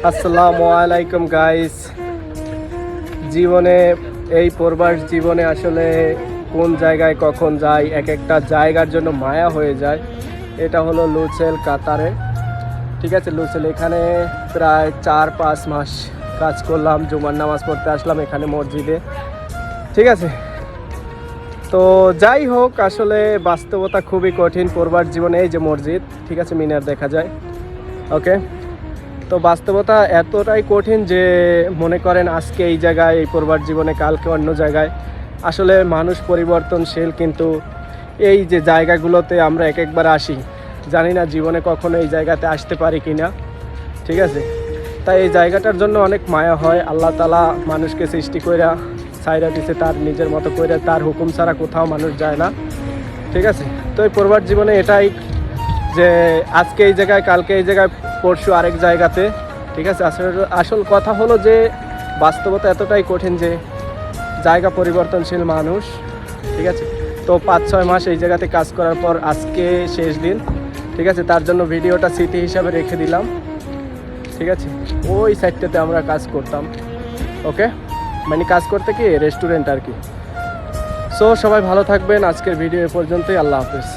আসসালামু আলাইকুম গাইস। জীবনে এই প্রবাস জীবনে আসলে কোন জায়গায় কখন যাই, এক একটা জায়গার জন্য মায়া হয়ে যায়। এটা হলো লুসেল, কাতারে। ঠিক আছে, লুসেল এখানে প্রায় 4-5 মাস কাজ করলাম। জুমার নামাজ পড়তে আসলাম এখানে মসজিদে। ঠিক আছে, তো যাই হোক, আসলে বাস্তবতা খুবই কঠিন প্রবাস জীবনে। এই যে মসজিদ, ঠিক আছে, মিনার দেখা যায়। ওকে, তো বাস্তবতা এতটাই কঠিন যে মনে করেন আজকে এই জায়গায় এই প্রবাস জীবনে, কালকে অন্য জায়গায়। আসলে মানুষ পরিবর্তনশীল, কিন্তু এই যে জায়গাগুলোতে আমরা এক একবার আসি, জানি না জীবনে কখনো এই জায়গাতে আসতে পারি কি না। ঠিক আছে, তাই এই জায়গাটার জন্য অনেক মায়া হয়। আল্লাহ তাআলা মানুষকে সৃষ্টি কইরা ছাইরা দিছে তার নিজের মতো করে, তার হুকুম ছাড়া কোথাও মানুষ যায় না। ঠিক আছে, তো এই প্রবাস জীবনে এটাই যে আজকে এই জায়গায়, কালকে এই জায়গায়, পরশু আরেক জায়গাতে। ঠিক আছে, আসল কথা হলো যে বাস্তবতা এতটাই কঠিন যে জায়গা পরিবর্তনশীল মানুষ। ঠিক আছে, তো 5-6 মাস এই জায়গাতে কাজ করার পর আজকে শেষ দিন। ঠিক আছে, তার জন্য ভিডিওটা স্মৃতি হিসাবে রেখে দিলাম। ঠিক আছে, ওই সাইডটাতে আমরা কাজ করতাম। ওকে, মানে কাজ করতে কি রেস্টুরেন্ট আর কি। সো সবাই ভালো থাকবেন। আজকের ভিডিও এ পর্যন্তই। আল্লাহ হাফেজ।